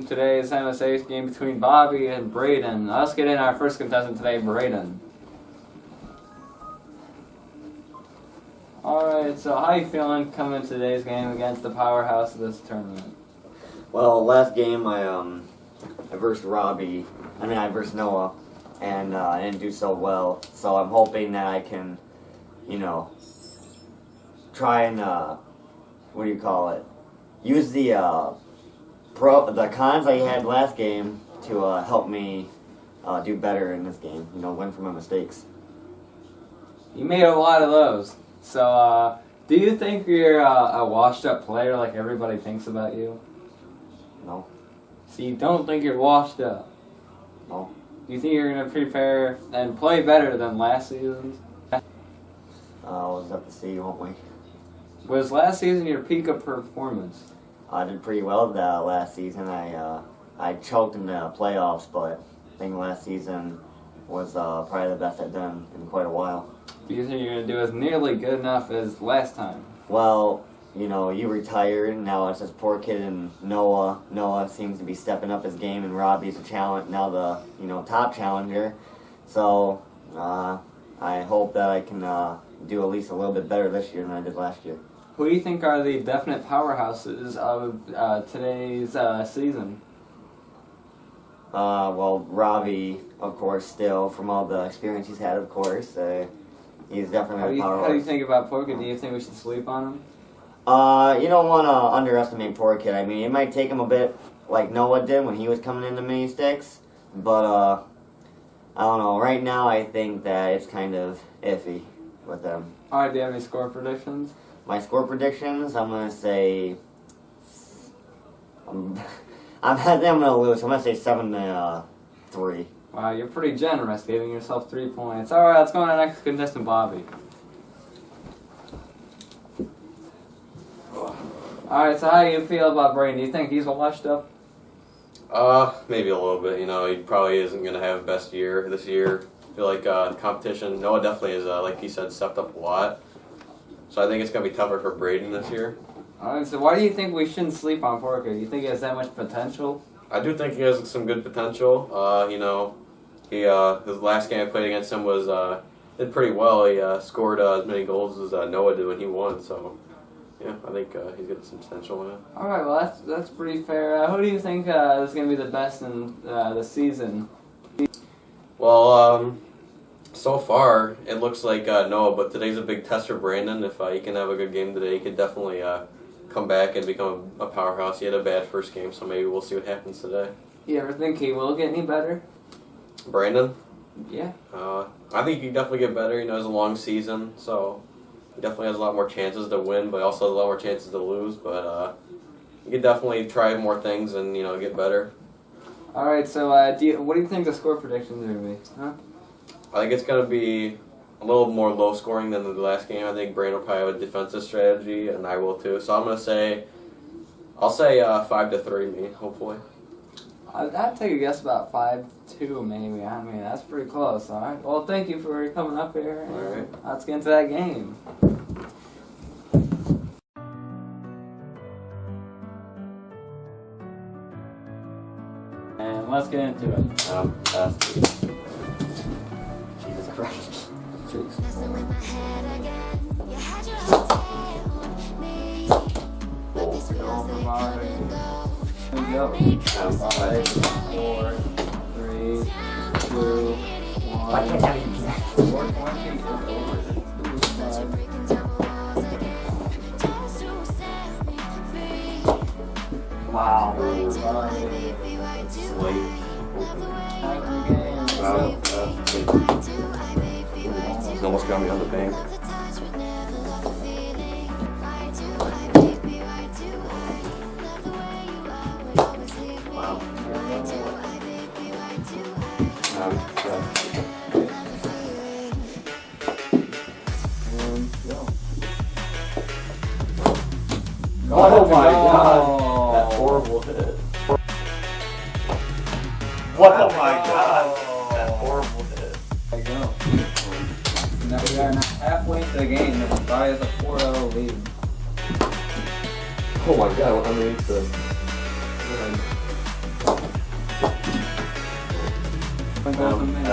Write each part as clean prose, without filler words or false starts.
today's M.S.H game between Bobby and Brayden. Let's get in our first contestant today, Brayden. Alright, so how you feeling coming into today's game against the powerhouse of this tournament? Well, last game I versed Robby. I versed Noah, and I didn't do so well. So I'm hoping that I can, try and use the cons I had last game to help me do better in this game. Learn from my mistakes. You made a lot of those. So, do you think you're a washed-up player like everybody thinks about you? No. So you don't think you're washed up? No. Do you think you're going to prepare and play better than last season? We'll just have to see, won't we? Was last season your peak of performance? I did pretty well that last season. I choked in the playoffs, but I think last season was probably the best I've done in quite a while. Do you think you're going to do as nearly good enough as last time? Well, you retired, and now it's this poor kid and Noah. Noah seems to be stepping up his game, and Robby's a challenge, now the, top challenger. So, I hope that I can do at least a little bit better this year than I did last year. Who do you think are the definite powerhouses of today's season? Well, Robby, of course, still, from all the experience he's had, of course. He's definitely a powerhouse. How do you think about Porky? Do you think we should sleep on him? You don't want to underestimate poor kid. It might take him a bit like Noah did when he was coming into mini sticks, but I don't know. Right now, I think that it's kind of iffy with them. All right, do you have any score predictions? My score predictions, I'm gonna say, I think I'm gonna lose. I'm gonna say 7-3. Wow, you're pretty generous, giving yourself 3 points. All right, let's go on to the next contestant, Bobby. All right, so how do you feel about Brayden? Do you think he's washed up? Maybe a little bit. He probably isn't going to have the best year this year. I feel like the competition, Noah definitely is, like he said, stepped up a lot. So I think it's going to be tougher for Brayden this year. All right, so why do you think we shouldn't sleep on Porky? Do you think he has that much potential? I do think he has some good potential. His last game I played against him did pretty well. He scored as many goals as Noah did when he won. So, yeah, I think he's got some potential in it. All right, well that's pretty fair. Who do you think is going to be the best in the season? Well, so far it looks like Noah, but today's a big test for Brandon. If he can have a good game today, he could definitely come back and become a powerhouse. He had a bad first game, so maybe we'll see what happens today. You ever think he will get any better? Brandon? Yeah. I think he can definitely get better. He has a long season, so he definitely has a lot more chances to win, but also has a lot more chances to lose. But he could definitely try more things and get better. All right. So, what do you think the score predictions are going to be? Huh? I think it's going to be a little more low scoring than the last game. I think Brandon will probably have a defensive strategy, and I will too. So I'll say 5-3, me, hopefully. I'd take a guess about 5-2, maybe. That's pretty close. All right. Well, thank you for coming up here. All right. Let's get into that game. And let's get into it. Jesus Christ. Jeez. Here we go. 5, 4, 3, 2, 1. I can't have you do that. Wow. He's almost got me on the bank. Oh my God! That horrible hit. What? Oh my God! That horrible hit. There you go. Now we are now halfway into the game, and Bobby has a 4-0 lead. Oh my God! It's both of them.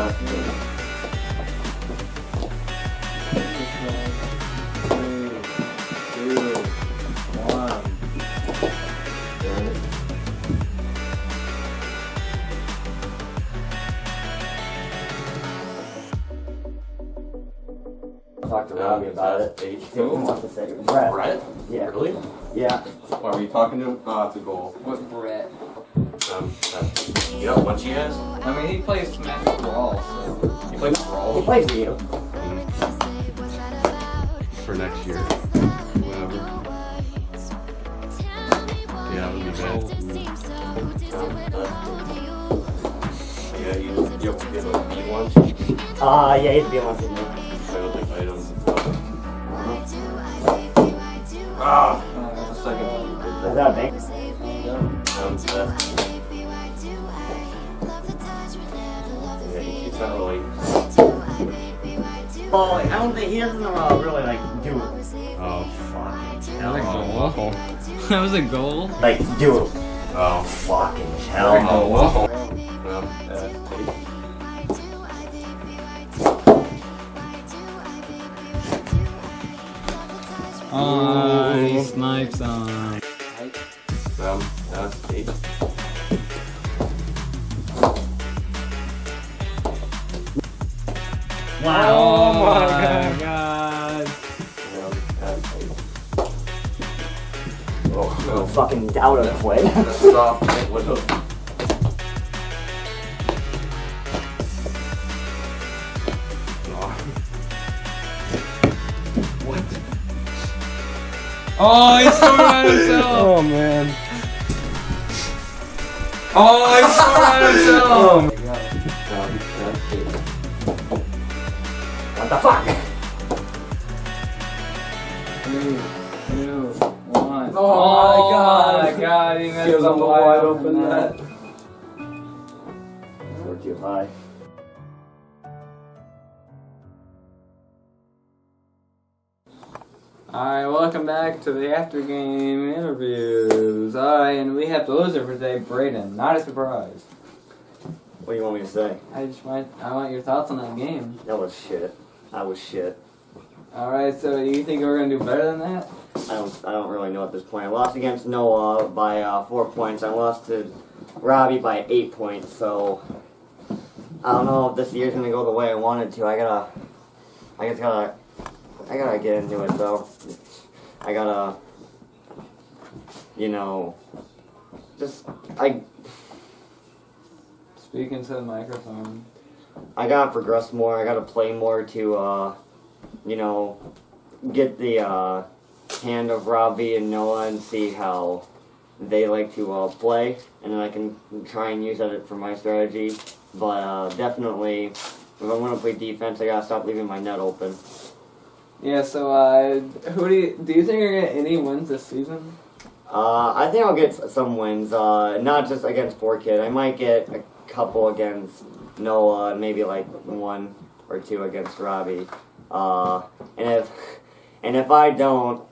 Talk to Robby about it. H. See what he wants to say. Brett. Brett? Yeah. Really? Yeah. Why were you talking to him? Oh, it's a goal. What Brett? You know how much he has? I mean, he plays Smash Brawl, so. He plays He Brawl plays with you. for next year. Whatever. Yeah, that would be bad. Yeah, you have to get like B1. Yeah, he'd be on with me. I don't think items. Ah! Second one. Is that big? It's not really. Well, I don't think he doesn't really like do it. Oh, fucking hell. That was a goal? Like do it. Oh, Fucking hell. hell. Well, Oh, he snipes on. that's 8. Wow. Oh my god. Oh, fucking doubt it, quit. That's soft. What the? What? Oh, he scored on himself. Oh man. Oh, he scored on himself. Oh my god. What the fuck? 3, 2, 1. Oh my my god, he missed Gives the him the wide wide open net. We're too high. Alright, welcome back to the after game interviews. Alright, and we have the loser for today, Brayden. Not a surprise. What do you want me to say? I want your thoughts on that game. That was shit. I was shit. Alright, so you think we're gonna do better than that? I don't really know at this point. I lost against Noah by 4 points. I lost to Robby by 8 points. So I don't know if this year's gonna go the way I wanted to. I gotta get into it though. I gotta, Speak into the microphone. I gotta progress more. I gotta play more to, get the hand of Robby and Noah and see how they like to play, and then I can try and use that for my strategy. But definitely, if I'm gonna play defense, I gotta stop leaving my net open. Yeah, so who do you think you're gonna get any wins this season? I think I'll get some wins, not just against Poor Kid. I might get a couple against Noah, maybe like 1 or 2 against Robby. And if I don't,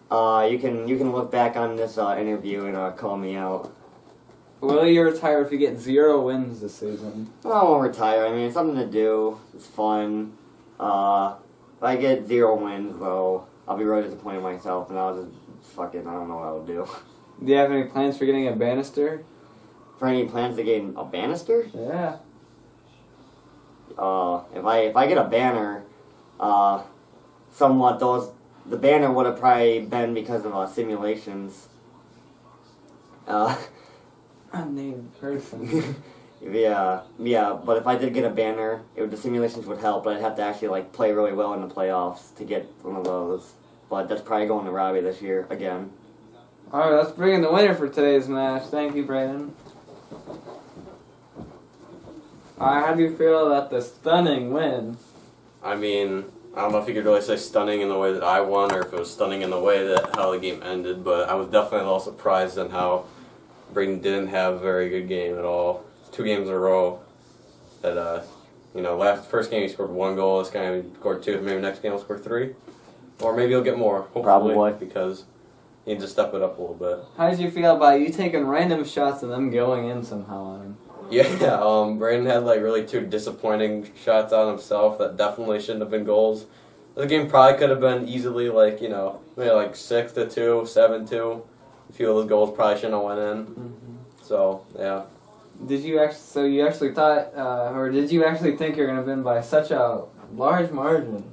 you can look back on this interview and call me out. Will you retire if you get 0 wins this season? I won't retire. I mean, it's something to do. It's fun. If I get 0 wins, though, I'll be really disappointed in myself, and I'll just I don't know what I'll do. Do you have any plans for getting a banister? For any plans to get a banister? Yeah. If I get a banner, somewhat the banner would have probably been because of simulations. Unnamed person. Yeah, but if I did get a banner, the simulations would help, but I'd have to actually play really well in the playoffs to get one of those. But that's probably going to Robby this year again. Alright, let's bring in the winner for today's match. Thank you, Brandon. Alright, how do you feel about the stunning win? I mean, I don't know if you could really say stunning in the way that I won or if it was stunning in the way that how the game ended, but I was definitely a little surprised on how Brayden didn't have a very good game at all. 2 games in a row that, first game he scored 1 goal, this game he scored 2, maybe next game he'll score 3. Or maybe he'll get more, hopefully, Probably. because he needs to step it up a little bit. How did you feel about you taking random shots and them going in somehow on him? Yeah, Brandon had like really two disappointing shots on himself that definitely shouldn't have been goals. The game probably could have been easily like, you know, maybe like 6-2, 7-2. A few of those goals probably shouldn't have went in. Mm-hmm. So yeah. Did you actually? So you actually thought, or did you actually think you're gonna win by such a large margin?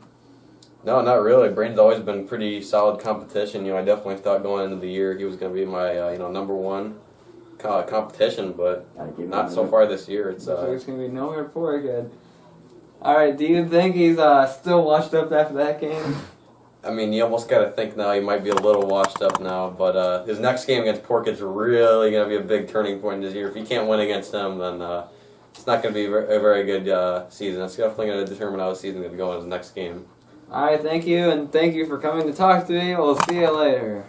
No, not really. Brandon's always been pretty solid competition. You know, I definitely thought going into the year he was going to be my, number one competition, but not so far this year. It's So it's gonna be nowhere for good. All right. Do you think he's still washed up after that game? I mean, you almost got to think now he might be a little washed up now, but his next game against Porkid's really going to be a big turning point this year. If he can't win against him, then it's not going to be a very good season. It's definitely going to determine how the season's going to go in his next game. All right. Thank you, and thank you for coming to talk to me. We'll see you later.